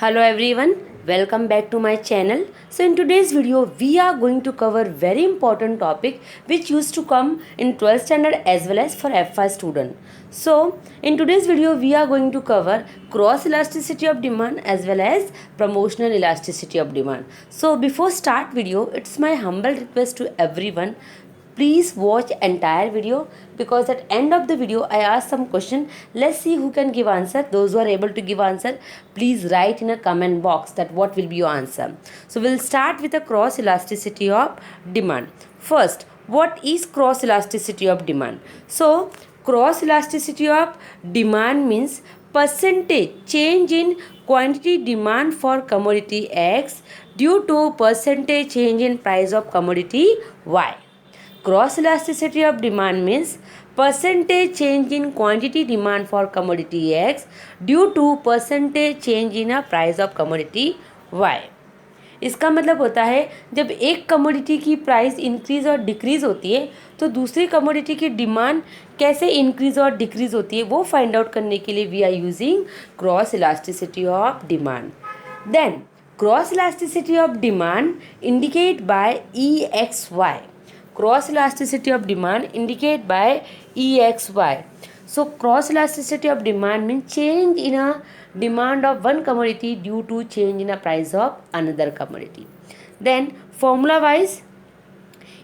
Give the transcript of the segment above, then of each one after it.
Hello everyone, welcome back to my channel. So in today's video we are going to cover very important topic which used to come in 12th standard as well as for FI student. So in today's video we are going to cover cross elasticity of demand as well as promotional elasticity of demand. So before start video, it's my humble request to everyone, please watch entire video because at end of the video I ask some question. Let's see who can give answer. Those who are able to give answer, please write in a comment box that what will be your answer. So we'll start with the cross elasticity of demand. First, what is cross elasticity of demand? So cross elasticity of demand means percentage change in quantity demand for commodity X due to percentage change in price of commodity Y. Cross elasticity of demand means percentage change in quantity demand for commodity X due to percentage change in a price of commodity Y. इसका मतलब होता है जब एक commodity की price increase और decrease होती है तो दूसरी कमोडिटी की डिमांड कैसे इंक्रीज और डिक्रीज होती है वो फाइंड आउट करने के लिए we are using cross elasticity of demand. Then cross elasticity of demand indicate by EXY. Cross elasticity of demand indicate by EXY. So cross elasticity of demand means change in a demand of one commodity due to change in a price of another commodity. Then formula wise,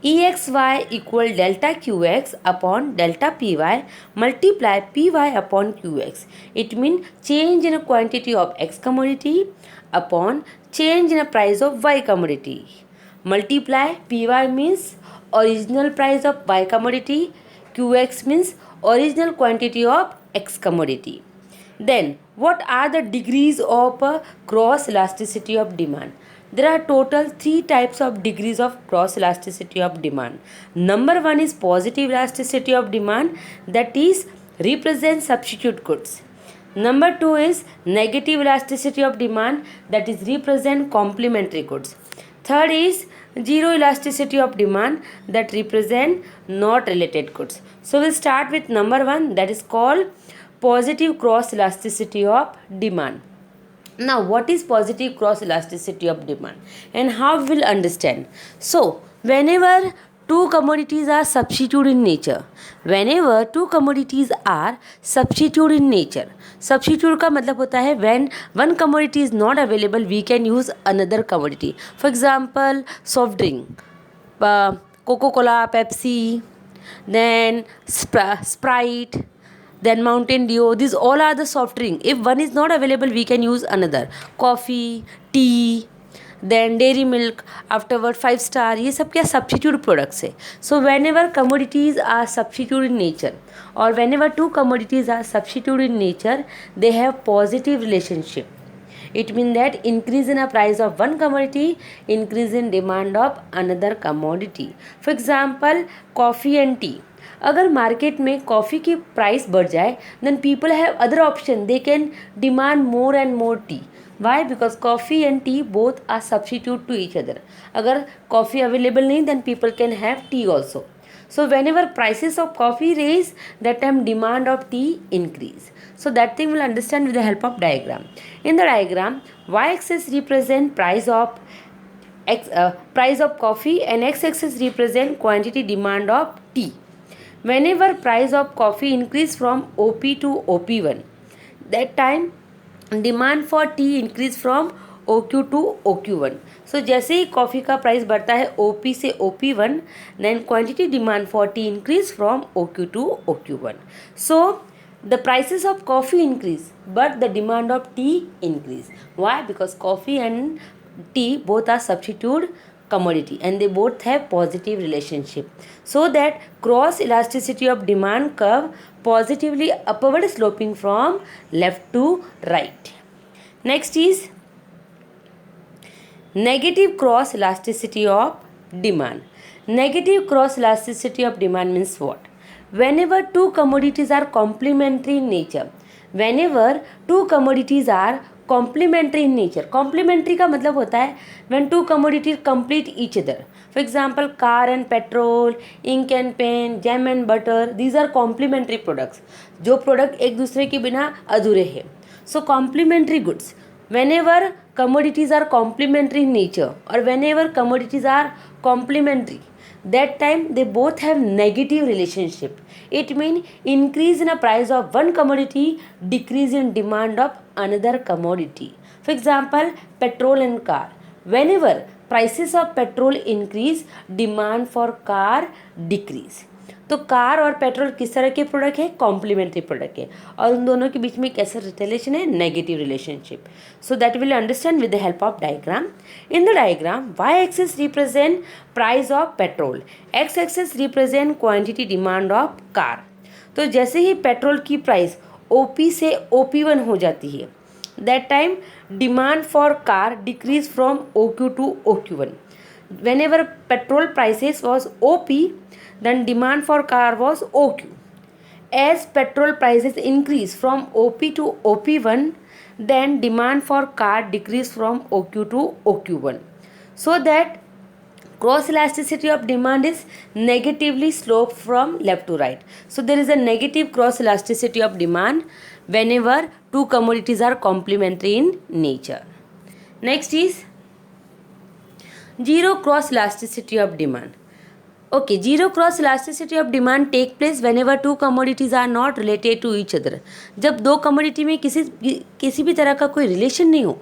EXY equal delta QX upon delta PY multiply PY upon QX. It means change in a quantity of X commodity upon change in a price of Y commodity. Multiply PY means original price of Y commodity, QX means original quantity of X commodity. Then what are the degrees of cross elasticity of demand? There are total 3 types of degrees of cross elasticity of demand. Number 1 is positive elasticity of demand, that is represent substitute goods. Number 2 is negative elasticity of demand, that is represent complementary goods. Third is zero elasticity of demand, that represent not related goods. So we'll start with number 1, that is called positive cross elasticity of demand. Now what is positive cross elasticity of demand and how we will understand? So whenever two commodities are substitute in nature, substitute का मतलब होता है when one commodity is not available we can use another commodity. For example, soft drink, Coca-Cola, Pepsi, then Sprite, then Mountain Dew, these all are the soft drink. If one is not available we can use another. Coffee, tea, then dairy milk, afterward 5 star, ये सब क्या substitute products है. So whenever commodities are substitute in nature or whenever two commodities are substitute in nature, they have positive relationship. It means that increase in a price of one commodity, increase in demand of another commodity. For example, coffee and tea. अगर market में coffee की price बढ़ जाए then people have other option, they can demand more and more tea. Why? Because coffee and tea both are substitute to each other. अगर coffee available नहीं then people can have tea also. So whenever prices of coffee raise, that time demand of tea increase. So that thing we'll understand with the help of diagram. In the diagram, y-axis represent price of coffee and x-axis represent quantity demand of tea. Whenever price of coffee increase from OP to OP1, that time demand for tea increase from OQ to OQ1. So जैसे ही coffee का price बढ़ता है OP से OP1, then quantity demand for tea increase from OQ to OQ1. So the prices of coffee increase but the demand of tea increase. Why? Because coffee and tea both are substitute commodity and they both have positive relationship. So that cross elasticity of demand curve positively upward sloping from left to right. Next is negative cross elasticity of demand. Negative cross elasticity of demand means what? Whenever two commodities are complementary in nature, complementary in nature. Complementary का मतलब होता है when two commodities complete each other. For example car and petrol, ink and pen, jam and butter, these are complementary products. जो product एक दूसरे के बिना अधूरे हैं. So complementary goods. whenever commodities are complementary in nature or whenever commodities are complementary, that time they both have negative relationship. It means increase in a price of one commodity, decrease in demand of another commodity. For example, petrol and car. Whenever prices of petrol increase, demand for car decrease. तो car और petrol किस तरह के product है, complementary product है, और उन दोनों के बीच में कैसा रिलेशन है, negative relationship. So that will understand with the help of diagram. In the diagram Y axis represent price of petrol, X axis represent quantity demand of car. तो जैसे ही पेट्रोल की प्राइस OP से OP1 हो जाती है, that time demand for car decrease from OQ to OQ1. Whenever petrol prices was OP, then demand for car was OQ. As petrol prices increase from OP to OP1, then demand for car decrease from OQ to OQ1. So that cross elasticity of demand is negatively sloped from left to right. So there is a negative cross elasticity of demand whenever two commodities are complementary in nature. Next is zero cross elasticity of demand. Okay, zero cross elasticity of demand take place whenever two commodities are not related to each other. जब दो commodity में किसी भी तरह का कोई relation नहीं हो,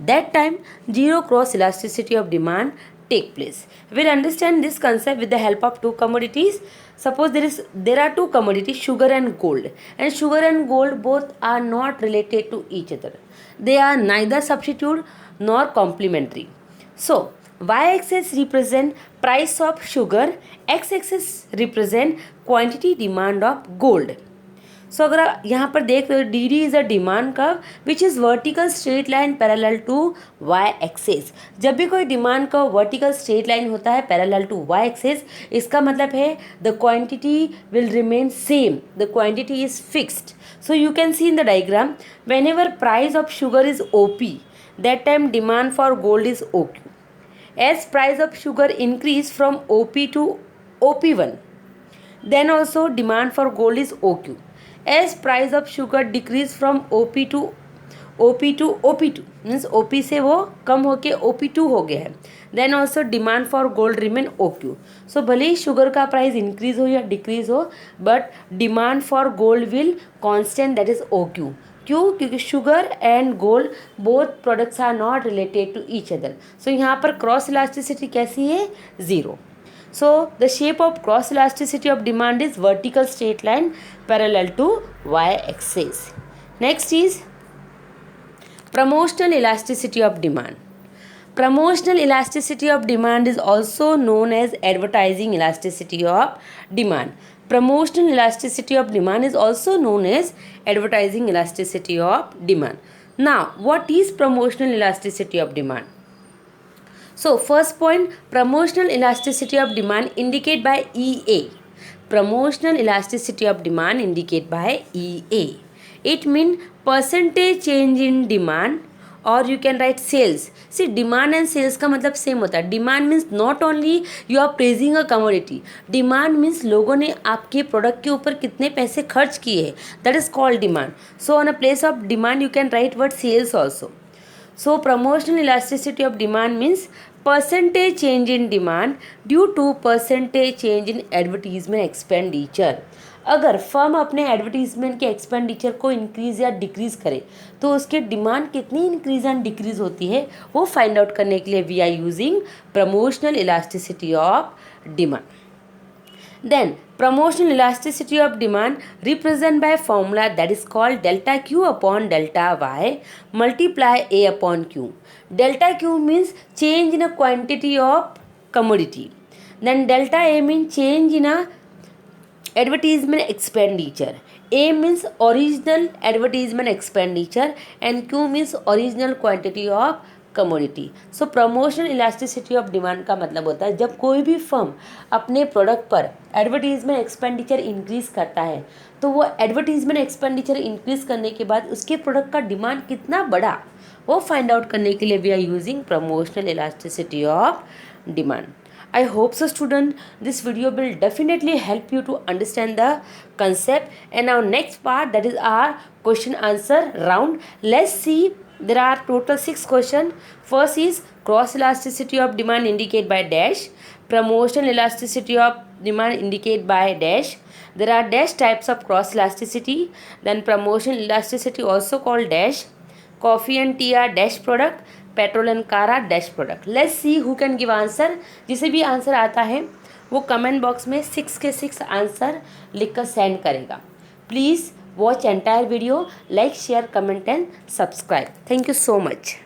that time zero cross elasticity of demand take place. We'll understand this concept with the help of two commodities. Suppose there are two commodities, sugar and gold, and sugar and gold both are not related to each other. They are neither substitute nor complementary. So y-axis represent price of sugar, x-axis represent quantity demand of gold. So अगर आप यहाँ पर देख रहे हो, DD is a demand curve which is vertical straight line parallel to y-axis. जब भी कोई demand curve vertical straight line होता है parallel to y-axis, इसका मतलब है the quantity will remain same, the quantity is fixed. So you can see in the diagram, whenever price of sugar is OP, that time demand for gold is OQ. As price of sugar increase from OP to OP1, then also demand for gold is OQ. As price of sugar decrease from OP to OP2, means OP से वो कम होके OP2 हो गया है, then also demand for gold remain OQ. So भले ही sugar का price increase हो या डिक्रीज हो, but demand for gold will constant, that is OQ. क्यों? क्योंकि sugar and gold both products are not related to each other. So यहाँ पर क्रॉस इलास्टिसिटी कैसी है? Zero. So the shape of cross elasticity of demand is vertical straight line parallel to y-axis. Next is promotional elasticity of demand. Promotional elasticity of demand is also known as advertising elasticity of demand. Promotional elasticity of demand is also known as advertising elasticity of demand. Now, what is promotional elasticity of demand? So, first point, promotional elasticity of demand indicate by EA. Promotional elasticity of demand indicate by EA. It means percentage change in demand, or you can write sales. See, demand and sales का मतलब same होता है. Demand means not only you are praising a commodity. Demand means लोगों ने आपके product के ऊपर कितने पैसे खर्च किए हैं. That is called demand. So on a place of demand you can write word sales also. So promotional elasticity of demand means percentage change in demand due to percentage change in advertisement expenditure. अगर firm अपने advertisement के expenditure को increase या decrease करे तो उसके demand कितनी increase and decrease होती है, वो फाइंड आउट करने के लिए we are using promotional elasticity of demand. Then promotional elasticity of demand represented by formula that is called delta Q upon delta Y multiply A upon Q. Delta Q means change in a quantity of commodity. Then delta A means change in a advertisement expenditure. A means original advertisement expenditure and Q means original quantity of commodity. So promotional elasticity of demand का मतलब होता है जब कोई भी firm अपने product पर advertisement expenditure increase करता है तो वो एडवर्टीजमेंट एक्सपेंडिचर इंक्रीज करने के बाद उसके प्रोडक्ट का डिमांड कितना बढ़ा, वो फाइंड आउट करने के लिए we are using promotional elasticity of demand. I hope so student this video will definitely help you to understand the concept. And our next part, that is our question answer round. Let's see There are total 6 questions. First is cross elasticity of demand indicate by dash. Promotional elasticity of demand indicate by dash. There are dash types of cross elasticity. Then promotional elasticity also called dash. Coffee and tea are dash product. Petrol and car are dash product. Let's see who can give answer. जिसे भी answer आता है वो comment box में 6 के 6 answer लिखकर send करेगा. Please watch entire video, like, share, comment and subscribe. Thank you so much.